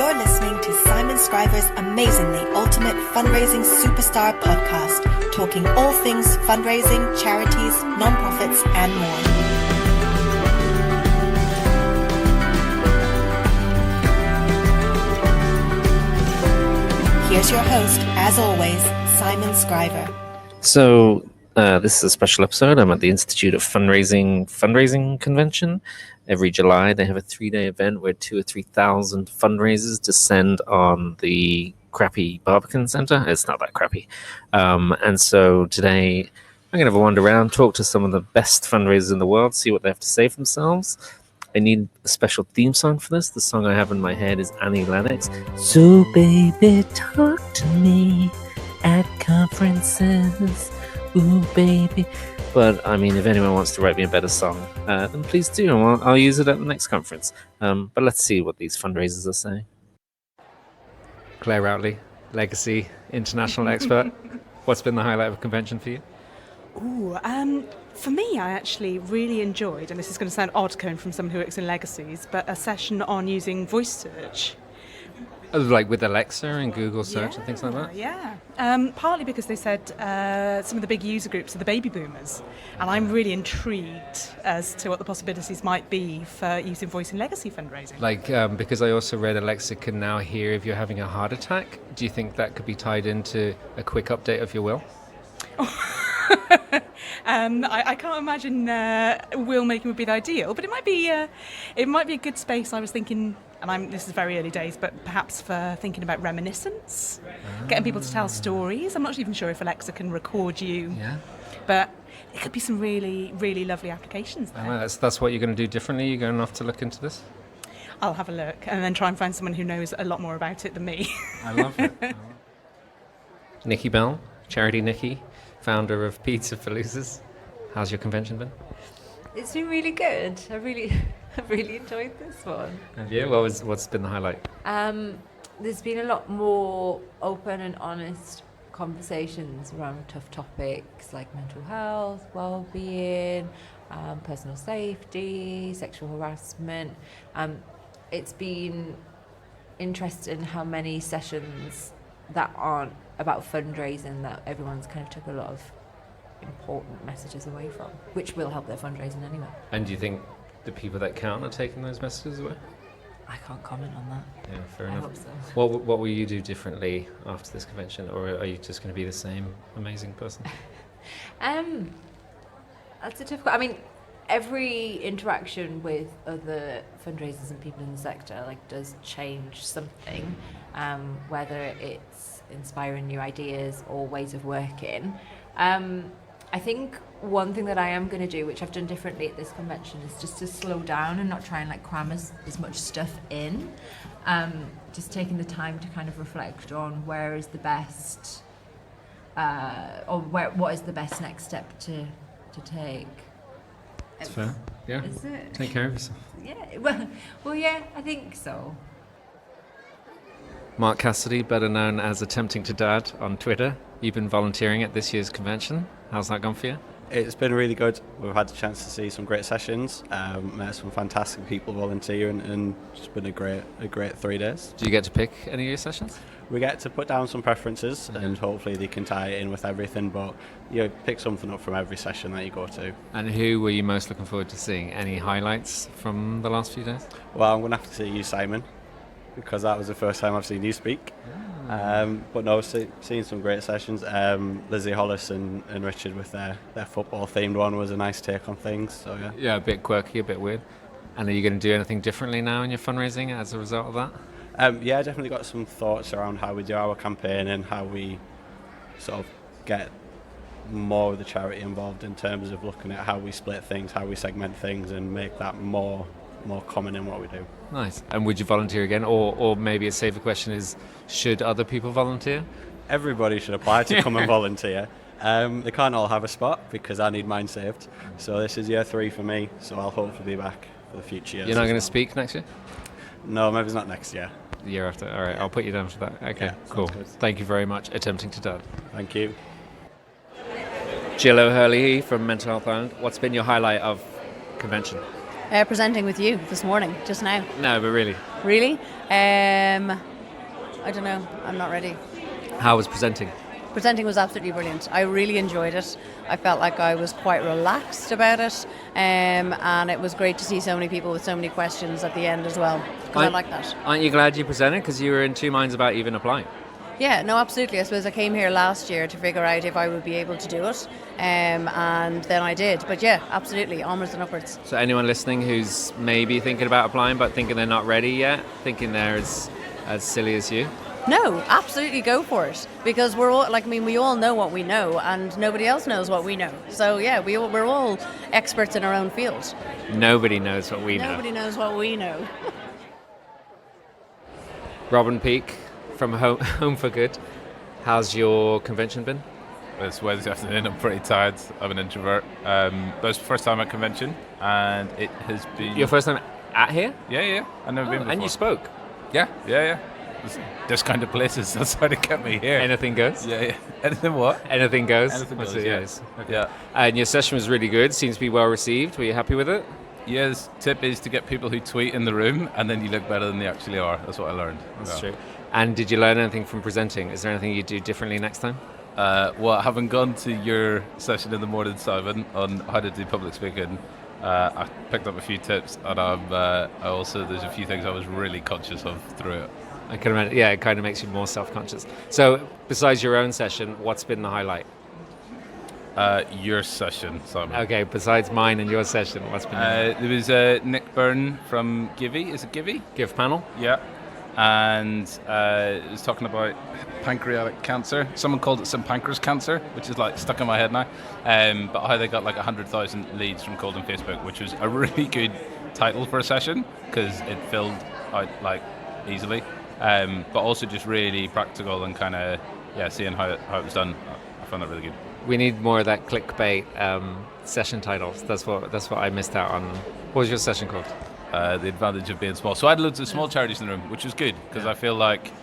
You're listening to Simon Scriver's amazingly ultimate fundraising superstar podcast, talking all things fundraising, charities, nonprofits, and more. Here's your host, as always, Simon Scriver. So this is a special episode. I'm at the Institute of Fundraising Convention. Every July, they have a 3-day event where 2,000 or 3,000 fundraisers descend on the crappy Barbican Center. It's not that crappy. And so today, I'm going to have a wander around, talk to some of the best fundraisers in the world, see what they have to say for themselves. I need a special theme song for this. The song I have in my head is Annie Lennox. So baby, talk to me at conferences. Ooh, baby. But, I mean, if anyone wants to write me a better song, then please do. I'll use it at the next conference. But let's see what these fundraisers are saying. Claire Routley, Legacy International Expert. What's been the highlight of a convention for you? For me, I actually really enjoyed, and this is going to sound odd coming from someone who works in legacies, but a session on using voice search. Like with Alexa and Google search and things like that? Yeah. Partly because they said some of the big user groups are the baby boomers, and I'm really intrigued as to what the possibilities might be for using voice in legacy fundraising. Because I also read Alexa can now hear if you're having a heart attack. Do you think that could be tied into a quick update of your will? I can't imagine will making would be the ideal, but it might be a good space. I was thinking, and this is very early days, but perhaps for thinking about reminiscence, getting people to tell stories. I'm not even sure if Alexa can record you, but it could be some really, really lovely applications there. Well, that's what you're going to do differently. You're going off to look into this? I'll have a look and then try and find someone who knows a lot more about it than me. I love it. Nikki Belle, Charity Nikki, founder of Pizza Paloozas. How's your convention been? It's been really good. I really enjoyed this one. Have you? What's been the highlight? There's been a lot more open and honest conversations around tough topics like mental health, well-being, personal safety, sexual harassment. It's been interesting how many sessions that aren't about fundraising that everyone's kind of took a lot of important messages away from, which will help their fundraising anyway. And do you think the people that count are taking those messages away? I can't comment on that. Yeah, fair enough. I hope so. What will you do differently after this convention, or are you just going to be the same amazing person? That's a tough question. I mean, every interaction with other fundraisers and people in the sector does change something, whether it's inspiring new ideas or ways of working. I think one thing that I am going to do, which I've done differently at this convention, is just to slow down and not try and cram as much stuff in. Just taking the time to kind of reflect on where is the best, what is the best next step to take. That's fair. Yeah. Is it? Take care of yourself. Yeah. Well, yeah, I think so. Marc Cassidy, better known as Attempting to Dad on Twitter. You've been volunteering at this year's convention. How's that gone for you? It's been really good. We've had the chance to see some great sessions, met some fantastic people volunteering, and it's been a great 3 days. Do you get to pick any of your sessions? We get to put down some preferences, and hopefully they can tie it in with everything, but you pick something up from every session that you go to. And who were you most looking forward to seeing? Any highlights from the last few days? Well, I'm going to have to see you, Simon, because that was the first time I've seen you speak. But no, seeing some great sessions. Lizzie Hollis and Richard with their football themed one was a nice take on things. So yeah, a bit quirky, a bit weird. And are you going to do anything differently now in your fundraising as a result of that? Yeah, definitely got some thoughts around how we do our campaign and how we sort of get more of the charity involved in terms of looking at how we split things, how we segment things, and make that more common in what we do. Nice. And would you volunteer again? Or maybe a safer question is, should other people volunteer? Everybody should apply to come and volunteer. They can't all have a spot because I need mine saved. So this is year 3 for me, so I'll hopefully be back for the future years. You're not going to speak next year? No, maybe it's not next year. The year after. All right, I'll put you down for that. Okay, yeah, cool. Good. Thank you very much. Attempting to Dad. Thank you. Jill O'Hurley from Mental Health Ireland. What's been your highlight of convention? Presenting with you this morning, just now. No, but really. really. I don't know. I'm not ready. How was presenting? Presenting was absolutely brilliant. I really enjoyed it. I felt like I was quite relaxed about it, and it was great to see so many people with so many questions at the end as well, because I like that. Aren't you glad you presented? Because you were in two minds about even applying. Yeah, no, absolutely. I suppose I came here last year to figure out if I would be able to do it, and then I did. But yeah, absolutely, onwards and upwards. So anyone listening who's maybe thinking about applying but thinking they're not ready yet, thinking they're as silly as you? No, absolutely go for it, because we're all we all know what we know, and nobody else knows what we know. So yeah, we're all experts in our own field. Nobody knows what we know. Nobody knows what we know. Robin Peake from Home for Good. How's your convention been? It's Wednesday afternoon. I'm pretty tired. I'm an introvert. But it's the first time at convention, and it has been... Your first time at here? Yeah. I've never been before. And you spoke? Yeah. This kind of places, that's why they kept me here. Anything goes? Yeah. Anything what? Anything goes? Anything goes, yes. Okay. Yeah. And your session was really good. Seems to be well received. Were you happy with it? Yeah, the tip is to get people who tweet in the room, and then you look better than they actually are. That's what I learned. That's true. And did you learn anything from presenting? Is there anything you do differently next time? Well, having gone to your session in the morning, Simon, on how to do public speaking, I picked up a few tips, and there's a few things I was really conscious of through it. I can imagine. Yeah, it kind of makes you more self-conscious. So, besides your own session, what's been the highlight? Your session, Simon. Okay, besides mine and your session, what's been? There was Nick Byrne from Givey. Is it Givey? Give panel. Yeah. And it was talking about pancreatic cancer. Someone called it some pancreas cancer, which is like stuck in my head now. But how they got like 100,000 leads from cold and Facebook, which was a really good title for a session because it filled out like easily. But also just really practical and kind of seeing how it was done. I found that really good. We need more of that clickbait session titles. That's what I missed out on. What was your session called? The advantage of being small. So I had loads of small charities in the room, which was good because I feel like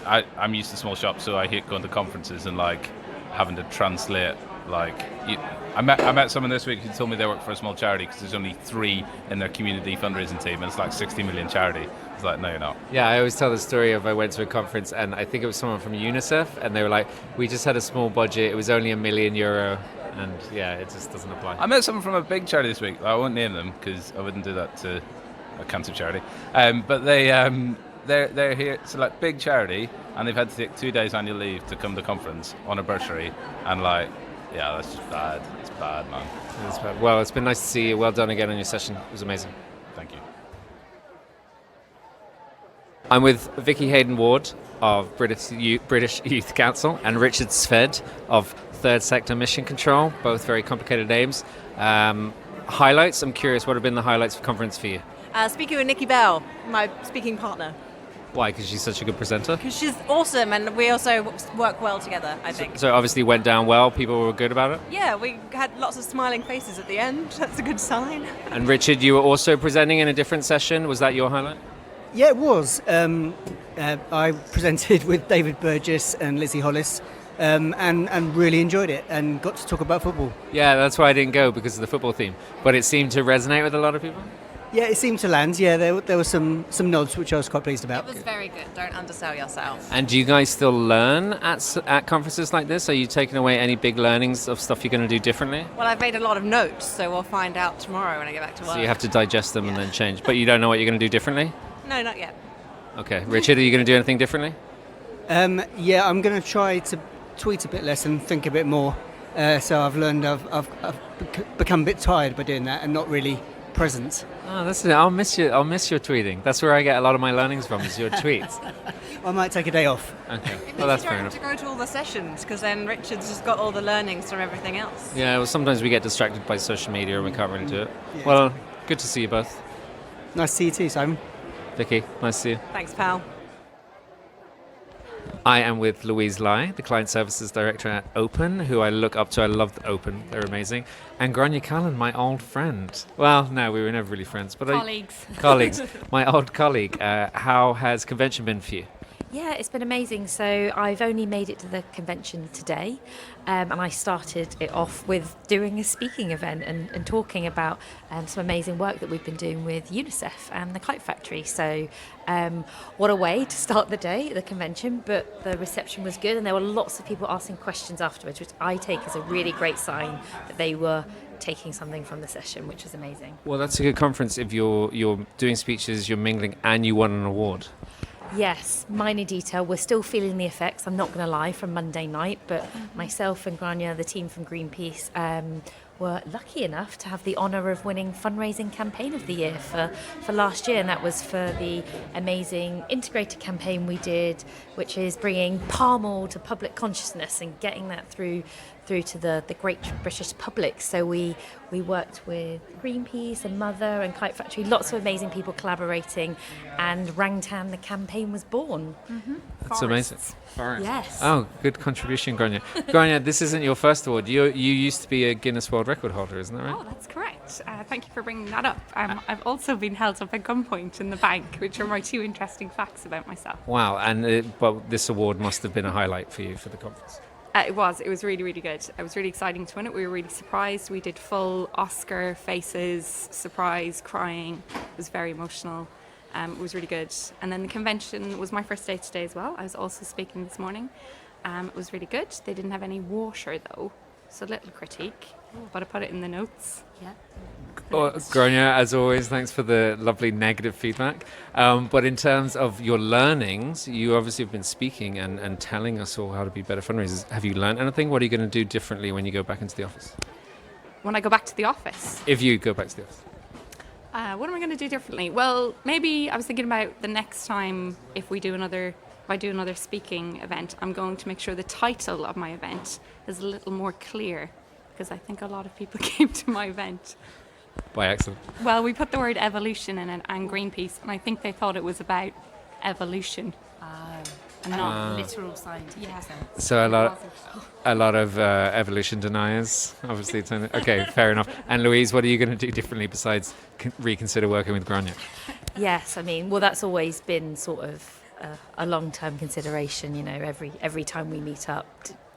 I'm used to small shops, so I hate going to conferences and like having to translate. I met someone this week who told me they work for a small charity because there's only 3 in their community fundraising team, and it's like 60 million charity. It's like, no, you're not. Yeah, I always tell the story of I went to a conference and I think it was someone from UNICEF, and they were like, we just had a small budget. It was only €1 million. And yeah, it just doesn't apply. I met someone from a big charity this week. I won't name them because I wouldn't do that to a cancer charity. But they're here. It's like big charity, and they've had to take 2 days annual leave to come to conference on a bursary. And that's just bad. It's bad, man. It's bad. Well, it's been nice to see you. Well done again on your session. It was amazing. Thank you. I'm with Vicky Hayden Ward of British Youth Council and Richard Sved of Third Sector Mission Control, both very complicated names. Highlights, I'm curious, what have been the highlights of conference for you? Speaking with Nikki Belle, my speaking partner. Why? Because she's such a good presenter? Because she's awesome, and we also work well together, I think. So obviously went down well, people were good about it? Yeah, we had lots of smiling faces at the end. That's a good sign. And Richard, you were also presenting in a different session. Was that your highlight? Yeah, it was. I presented with David Burgess and Lizzie Hollis, and really enjoyed it and got to talk about football. Yeah, that's why I didn't go, because of the football theme. But it seemed to resonate with a lot of people? Yeah, it seemed to land. Yeah, there were some nods, which I was quite pleased about. It was very good. Don't undersell yourself. And do you guys still learn at conferences like this? Are you taking away any big learnings of stuff you're going to do differently? Well, I've made a lot of notes, so we'll find out tomorrow when I get back to work. So you have to digest them and then change. But you don't know what you're going to do differently? No, not yet. Okay. Richard, are you going to do anything differently? Yeah, I'm going to try to tweet a bit less and think a bit more. So I've learned I've become a bit tired by doing that and not really present. Oh, that's it. I'll miss your tweeting. That's where I get a lot of my learnings from, is your tweets. I might take a day off. Okay. Well, that's fair enough. You don't have to go to all the sessions, because then Richard's just got all the learnings from everything else. Yeah, well, sometimes we get distracted by social media and we can't really do it. Yeah. Well, good to see you both. Nice to see you too, Simon. Vicky, nice to see you. Thanks, pal. I am with Louise Lai, the Client Services Director at Open, who I look up to. I love Open. They're amazing. And Grania Callan, my old friend. Well, no, we were never really friends. But Colleagues. Colleagues. My old colleague. How has convention been for you? Yeah, it's been amazing. So I've only made it to the convention today, and I started it off with doing a speaking event and talking about some amazing work that we've been doing with UNICEF and the Kite Factory. So what a way to start the day at the convention, but the reception was good and there were lots of people asking questions afterwards, which I take as a really great sign that they were taking something from the session, which was amazing. Well, that's a good conference if you're doing speeches, you're mingling, and you won an award. Yes, minor detail. We're still feeling the effects, I'm not going to lie, from Monday night, but myself and Grania, the team from Greenpeace, were lucky enough to have the honour of winning Fundraising Campaign of the Year for last year, and that was for the amazing integrated campaign we did, which is bringing palm oil to public consciousness and getting that through to the great British public. So we worked with Greenpeace and Mother and Kite Factory, lots of amazing people collaborating, and Rangtan, the campaign, was born. That's amazing. Yes. Oh, good contribution, Grania. Grania, this isn't your first award. You used to be a Guinness World Record holder, isn't that right? Oh, that's correct. Thank you for bringing that up. I've also been held up at gunpoint in the bank, which are my two interesting facts about myself. Wow, and but this award must have been a highlight for you for the conference. It was really, really good. It was really exciting to win it. We were really surprised. We did full Oscar faces, surprise, crying. It was very emotional. It was really good. And then the convention was my first day today as well. I was also speaking this morning. It was really good. They didn't have any water though, so a little critique, but I put it in the notes. Yeah. Grania, as always, thanks for the lovely negative feedback. But in terms of your learnings, you obviously have been speaking and telling us all how to be better fundraisers. Have you learned anything? What are you going to do differently when you go back into the office? When I go back to the office? If you go back to the office. What am I going to do differently? Well, maybe I was thinking about the next time if I do another speaking event, I'm going to make sure the title of my event is a little more clear, because I think a lot of people came to my event by accident. Well, we put the word evolution in it and Greenpeace, and I think they thought it was about evolution. And not literal scientific sense. So a lot of evolution deniers, obviously. Okay, fair enough. And Louise, what are you going to do differently besides reconsider working with Grania? Yes, I mean, well, that's always been sort of a long-term consideration. You know, every time we meet up,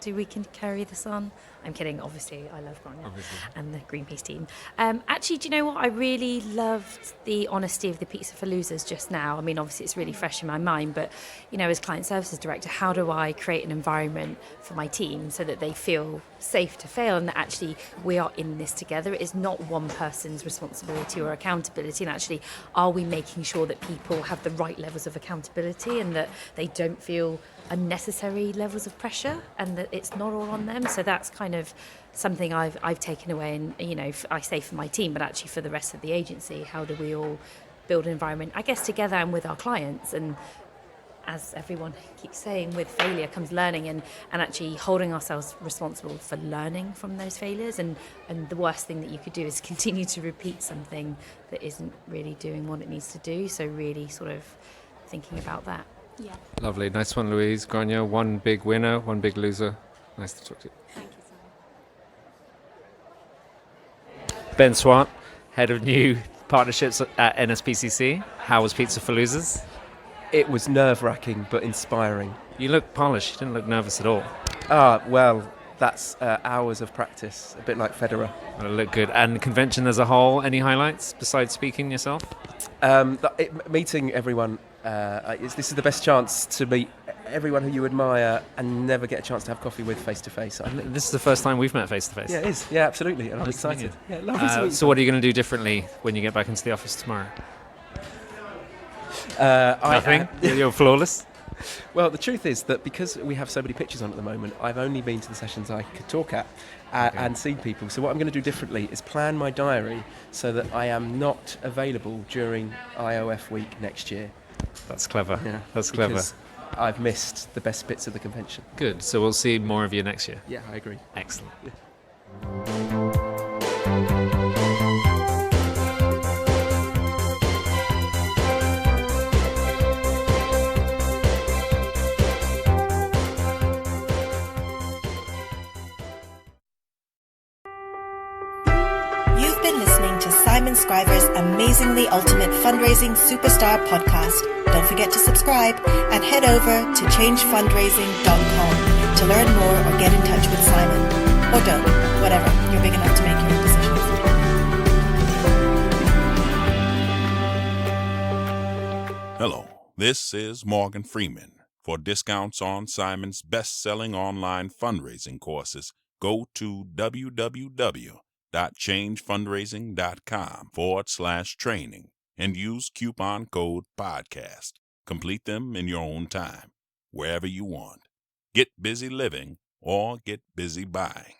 do we can carry this on? I'm kidding, obviously. I love Grania and the Greenpeace team. Actually, do you know what? I really loved the honesty of the Pizza for Losers just now. I mean, obviously, it's really fresh in my mind, but, you know, as Client Services Director, how do I create an environment for my team so that they feel safe to fail and that actually we are in this together? It is not one person's responsibility or accountability, and actually, are we making sure that people have the right levels of accountability and that they don't feel unnecessary levels of pressure and that it's not all on them? So that's kind of something I've taken away, and you know, I say for my team, but actually for the rest of the agency, how do we all build an environment, I guess, together and with our clients? And as everyone keeps saying, with failure comes learning, and actually holding ourselves responsible for learning from those failures. And the worst thing that you could do is continue to repeat something that isn't really doing what it needs to do. So really sort of thinking about that. Yeah. Lovely. Nice one, Louise. Grania, one big winner, one big loser. Nice to talk to you. Thank you so much. Ben SWAT, Head of New Partnerships at NSPCC. How was Pizza for Losers? It was nerve-wracking but inspiring. You look polished. You didn't look nervous at all. Well, that's hours of practice, a bit like Federer. Well, it looked good. And the convention as a whole, any highlights besides speaking yourself? Meeting everyone. This is the best chance to meet everyone who you admire and never get a chance to have coffee with face to face. This is the first time we've met face to face. Yeah, it is. Yeah, absolutely. And I'm excited. Yeah, lovely to meet you. So what are you going to do differently when you get back into the office tomorrow? Nothing? You're flawless? Well, the truth is that because we have so many pictures on at the moment, I've only been to the sessions I could talk at and seen people. So what I'm going to do differently is plan my diary so that I am not available during IoF week next year. That's clever. Yeah, that's clever. Because I've missed the best bits of the convention. Good. So we'll see more of you next year. Yeah, I agree. Excellent. Yeah. You've been listening to Simon Scriver's Amazingly Ultimate Fundraising Superstar podcast. Don't forget to subscribe and head over to changefundraising.com to learn more or get in touch with Simon. Or don't, whatever, you're big enough to make your own decisions. Hello, this is Morgan Freeman. For discounts on Simon's best-selling online fundraising courses, go to www.changefundraising.com/training and use coupon code podcast. Complete them in your own time, wherever you want. Get busy living or get busy buying.